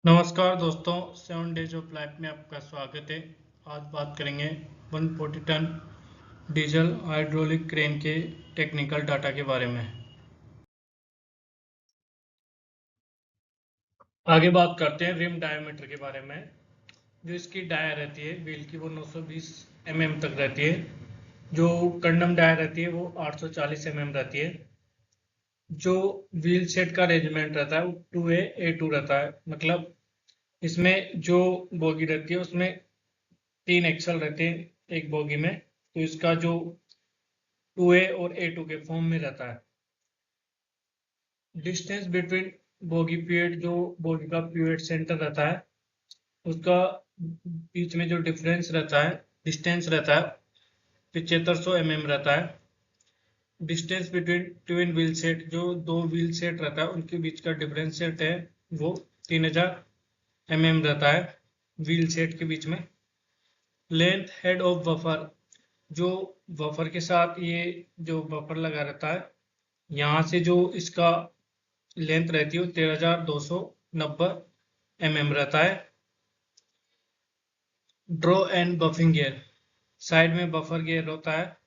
नमस्कार दोस्तों, 7 days of life में आपका स्वागत है। आज बात करेंगे 140 टन डीजल हाइड्रोलिक क्रेन के टेक्निकल डाटा के बारे में। आगे बात करते हैं रिम डायमीटर के बारे में। जो इसकी डाया रहती है व्हील की वो 920 mm तक रहती है। जो कंडम डाया रहती है वो 840 mm रहती है। जो व्हील सेट का अरेंजमेंट रहता है वो 2A-A2 रहता है। मतलब इसमें जो बोगी रहती है उसमें 3 एक्सल रहते हैं एक बोगी में, तो इसका जो 2A और A2 के फॉर्म में रहता है। डिस्टेंस बिटवीन बोगी पीरियड, जो बोगी का पीरियड सेंटर रहता है उसका बीच में जो डिफरेंस रहता है, डिस्टेंस रहता है 7500 mm रहता है। Distance between twin wheel set, जो दो व्हील सेट रहता है उनके बीच का डिफरेंस सेट है वो 3000 mm रहता है व्हील सेट के बीच में। लेंथ हेड ऑफ बफर, जो बफर के साथ ये जो बफर लगा रहता है यहाँ से जो इसका लेंथ रहती है वो 13290 रहता है। Draw and buffing gear, side में बफर गियर होता है।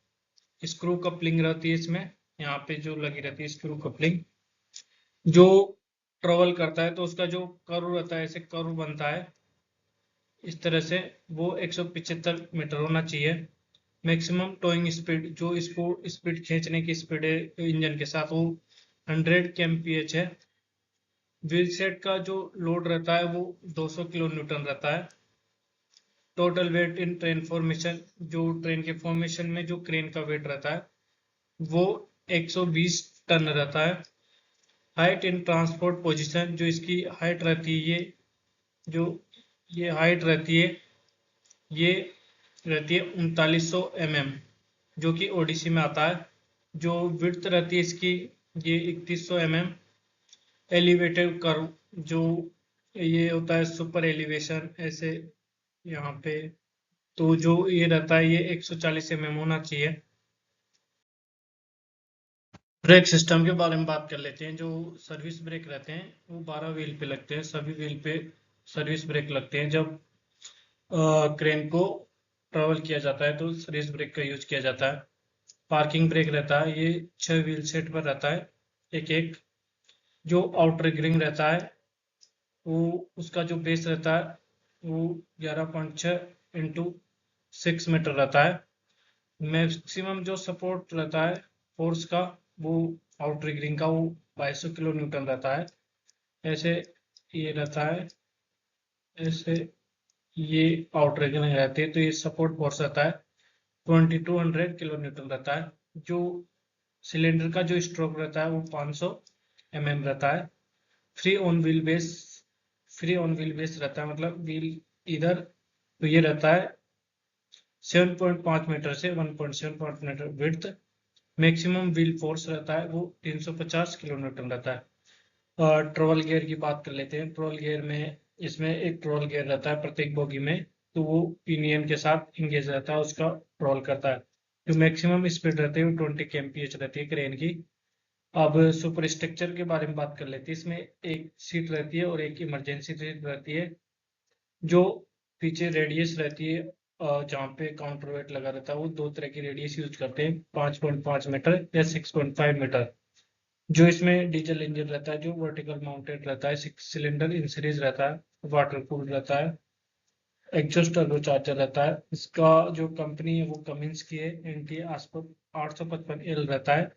स्क्रू कपलिंग रहती है इसमें, यहाँ पे जो लगी रहती है स्क्रू कपलिंग। जो ट्रेवल करता है तो उसका जो कर्व रहता है, ऐसे कर्व बनता है इस तरह से, वो 175 मीटर होना चाहिए। मैक्सिमम टोइंग स्पीड, जो इसको स्पीड खींचने की स्पीड है इंजन के साथ, वो 100 kmph है। व्हील सेट का जो लोड रहता है वो 200 किलो न्यूटन रहता है। टोटल वेट इन ट्रेन फॉर्मेशन, जो ट्रेन के फॉर्मेशन में जो क्रेन का वेट रहता है वो 120 टन रहता है। हाइट इन ट्रांसपोर्ट पोजीशन, जो इसकी हाइट रहती है, जो ये हाइट रहती है ये रहती है 3900 mm, जो कि ओडीसी में आता है। जो विड्थ रहती है इसकी ये 3100 mm। एलिवेटेड कर्व, जो ये होता है सुपर एलिवेशन ऐसे यहाँ पे, तो जो ये रहता है ये 140 mm होना चाहिए। ब्रेक सिस्टम के बारे में बात कर लेते हैं। जो सर्विस ब्रेक रहते हैं वो 12 व्हील पे लगते हैं, सभी व्हील पे सर्विस ब्रेक लगते हैं। जब क्रेन को ट्रेवल किया जाता है तो सर्विस ब्रेक का यूज किया जाता है। पार्किंग ब्रेक रहता है, ये 6 व्हील सेट पर रहता है एक एक। जो आउटर रिंग रहता है वो उसका जो बेस रहता है वो 11.6 इंटू 6 मीटर रहता है। मैक्सिमम जो सपोर्ट रहता है फोर्स का, वो आउटर रिंग का वो 2200 किलो न्यूटन रहता है। ऐसे ये रहता है, ऐसे ये आउटर रिंग रहती है, तो ये सपोर्ट फोर्स रहता है 2200 किलो न्यूटन रहता है। जो सिलेंडर का जो स्ट्रोक रहता है वो 500 mm रहता है। Free on wheel base, free on wheel base रहता है, मतलब व्हील इधर, तो ये रहता है 7.5 मीटर से 1.75 metre width. Maximum wheel force रहता है वो 350 किलो न्यूटन रहता है। और ट्रोल गियर की बात कर लेते हैं। ट्रोल गियर में, इसमें एक ट्रोल गियर रहता है प्रत्येक बोगी में, तो वो पिनियन के साथ इंगेज रहता है, उसका ट्रोल करता है। जो मैक्सिमम स्पीड रहती है वो 20 kmph रहती है क्रेन की। अब सुपर स्ट्रक्चर के बारे में बात कर लेते हैं। इसमें एक सीट रहती है और एक इमरजेंसी सीट रहती है। जो पीछे रेडियस रहती है जहाँ पे काउंटर वेट लगा रहता है, वो दो तरह की रेडियस यूज करते हैं, 5.5 मीटर या 6.5 मीटर। जो इसमें डीजल इंजन रहता है जो वर्टिकल माउंटेड रहता है, 6 सिलेंडर इन सीरीज रहता है, वाटर कूल्ड रहता है। एग्जॉस्ट टर्बो चार्जर रहता है। इसका जो कंपनी है वो कमिंस की है, NT 855L रहता है,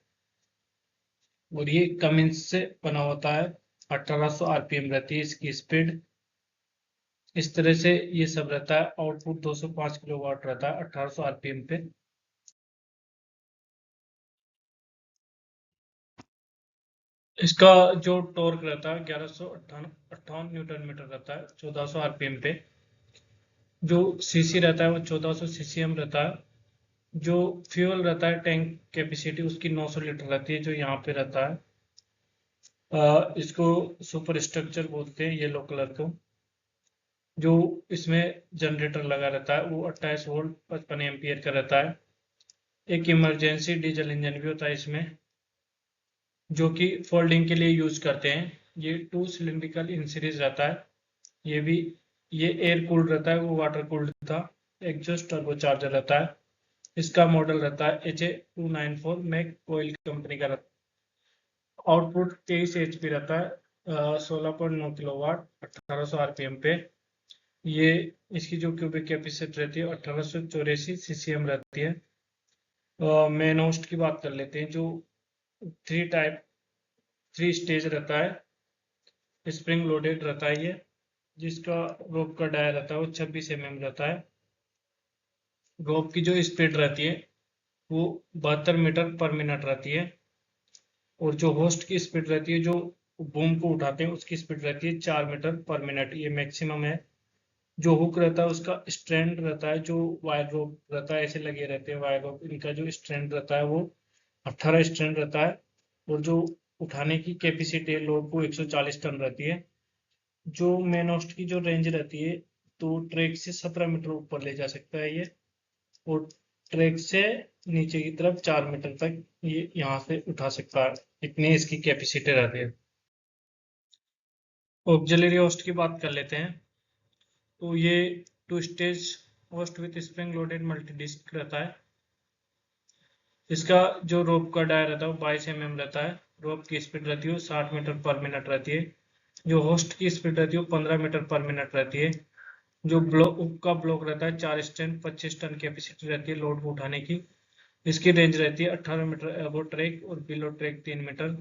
और ये कमिंस से बना होता है। 1800 RPM रहती है इसकी स्पीड। इस तरह से ये सब रहता है। आउटपुट 205 किलोवाट रहता है 1800 RPM पे। इसका जो टॉर्क रहता है 1158 न्यूटन मीटर रहता है 1400 RPM पे। जो सीसी रहता है वो 1400 CCM रहता है। जो फ्यूल रहता है टैंक कैपेसिटी उसकी 900 लीटर रहती है, जो यहाँ पे रहता है। इसको सुपर स्ट्रक्चर बोलते हैं येलो कलर को। जो इसमें जनरेटर लगा रहता है वो 28 वोल्ट 55 एम्पियर का रहता है। एक इमरजेंसी डीजल इंजन भी होता है इसमें, जो कि फोल्डिंग के लिए यूज करते हैं। ये 2 सिलिंड्रिकल इन सीरीज रहता है। ये एयर कूल्ड रहता है, वो वाटर कूल्ड था। एग्जॉस्ट टर्बो चार्जर रहता है। इसका मॉडल रहता है HA294 मैक कोयल कंपनी का रहता है। आउटपुट 23 HP रहता है, 16.9 किलोवाट 1800 RPM पे। ये इसकी जो क्यूबिक कैपेसिटी रहती है 1884 CCM रहती है। मेन होस्ट की बात कर लेते हैं, जो थ्री स्टेज रहता है, स्प्रिंग लोडेड रहता है ये, जिसका रोप का डाया रहता है वो 26 mm रहता है। रोप की जो स्पीड रहती है वो 72 मीटर पर मिनट रहती है। और जो होस्ट की स्पीड रहती है, जो बूम को उठाते हैं, उसकी स्पीड रहती है 4 मीटर पर मिनट, ये मैक्सिमम है। जो हुक रहता है उसका स्ट्रैंड रहता है, जो वायर रोप रहता है, ऐसे लगे रहते हैं वायर रोप, इनका जो स्ट्रैंड रहता है वो 18 स्ट्रैंड रहता है। और जो उठाने की कैपेसिटी है लोड को 140 टन रहती है। जो मेन होस्ट की जो रेंज रहती है, तो ट्रैक से 17 मीटर ऊपर ले जा सकता है ये। और ट्रैक से नीचे की तरफ 4 मीटर तक ये यहाँ से उठा सकता है, इतनी इसकी कैपेसिटी रहती है। ऑक्सिलरी होस्ट की बात कर लेते हैं। तो ये 2 stage hoist with spring loaded multi disc रहता है। इसका जो रोप का डायर रहता है वो 22 mm रहता है। रोप की स्पीड रहती है 60 मीटर पर मिनट रहती है। जो होस्ट की स्पीड रहती है वो 15 मीटर पर मिनट रहती है। जो ब्लॉक रहता है 4 स्टैंड 25 टन कैपेसिटी रहती है लोड को उठाने की। इसकी रेंज रहती है 18 मीटर अबो ट्रैक और below track 3 metre.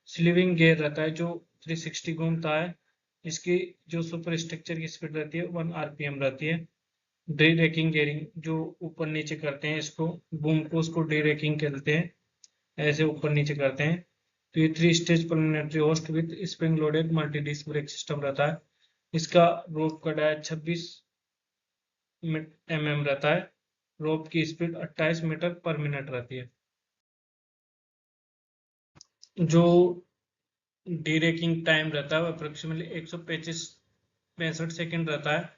Slewing gear रहता है जो 360 घूमता है। इसकी जो सुपर स्ट्रक्चर की स्पीड रहती है 1 RPM रहती है। डी रेकिंग गेयरिंग, जो ऊपर नीचे करते हैं इसको, बूम को उसको डी रेकिंग कहते हैं, ऐसे ऊपर नीचे करते हैं। तो ये 3 stage planetary hoist with spring loaded multi disc brake system रहता है। इसका रोप का डाया 26 mm रहता है। रोप की स्पीड 28 मीटर पर मिनट रहती है। जो डी रेकिंग टाइम रहता है वो अप्रोक्सीमेटली 165 सेकेंड रहता है।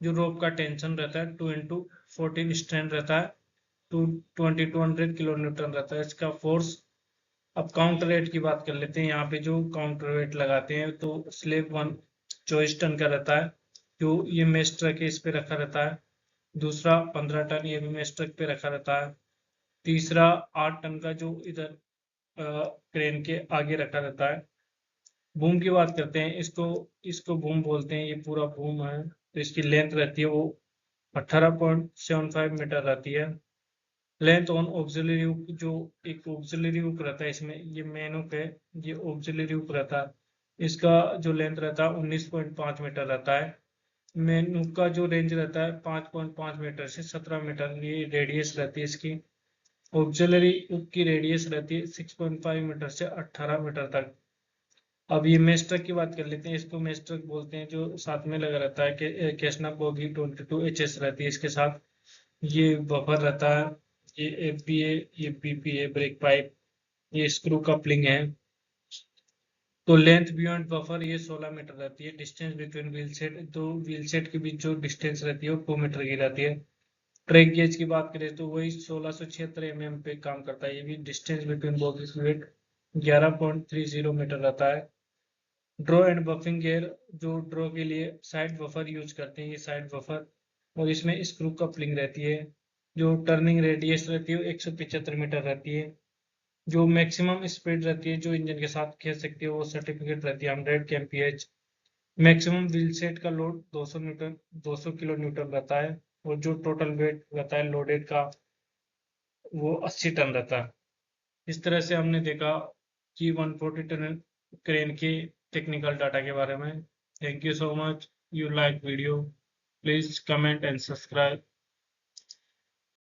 जो रोप का टेंशन रहता है 2x14 स्ट्रैंड रहता है, 2200 किलो न्यूटन रहता है इसका फोर्स। अब काउंटर वेट की बात कर लेते हैं। यहाँ पे जो काउंटर वेट लगाते हैं तो स्लेब 1 24 टन का रहता है, जो ये मेस ट्रक इस पे रखा रहता है। दूसरा 15 टन ये भी मेस ट्रक पे रखा रहता है। तीसरा 8 टन का जो इधर क्रेन के आगे रखा रहता है। बूम की बात करते हैं, इसको इसको बूम बोलते हैं, ये पूरा बूम है। तो इसकी लेंथ रहती है वो 18.75 मीटर रहती है। लेंथ ऑन ऑक्सिलरी हुक, जो एक ऑक्सिलरी हुक रहता है इसमें, ये मेन हुक है, ये ऑक्सिलरी हुक रहता है। इसका जो लेंथ रहता है 19.5 मीटर रहता है। मेन हुक का जो रेंज रहता है 5.5 मीटर से 17 मीटर, ये रेडियस रहती है इसकी। ऑक्सिलरी हुक की रेडियस रहती है 6.5 मीटर से 18 मीटर तक। अब ये मेस ट्रक की बात कर लेते हैं। इसको मेस ट्रक बोलते हैं, जो साथ में लगा रहता है कि कैसना बोगी 22HS रहती है इसके साथ। ये बफर रहता है, ये FBA, ये BPA ब्रेक पाइप, ये स्क्रू कपलिंग है। तो लेंथ बियॉन्ड बफर ये 16 मीटर रहती है। डिस्टेंस बिटवीन व्हील सेट, दो व्हील सेट के बीच जो डिस्टेंस रहती है वो 2 मीटर की रहती है। ट्रैक गेज की बात करें तो वही 1676 mm पे काम करता है। ये भी distance between bogie weight 11.30 metre रहता है। ड्रॉ एंड बफिंग गियर, जो ड्रॉ के लिए साइड बफर यूज करते हैं, ये साइड बफर। और इसमें स्क्रू कपलिंग रहती है। जो टर्निंग रेडियस रहती है वो 175 मीटर रहती है। जो मैक्सिमम स्पीड रहती है जो इंजन के साथ खींच सकती है वो सर्टिफिकेट रहती है 100 kmph। मैक्सिमम व्हील सेट का लोड 200 किलो न्यूटन रहता है। और जो टोटल वेट रहता है लोडेड का वो 80 टन रहता है। इस तरह से हमने देखा कि 140 टन क्रेन के टेक्निकल डाटा के बारे में। Thank you so much. You like video, please comment and subscribe.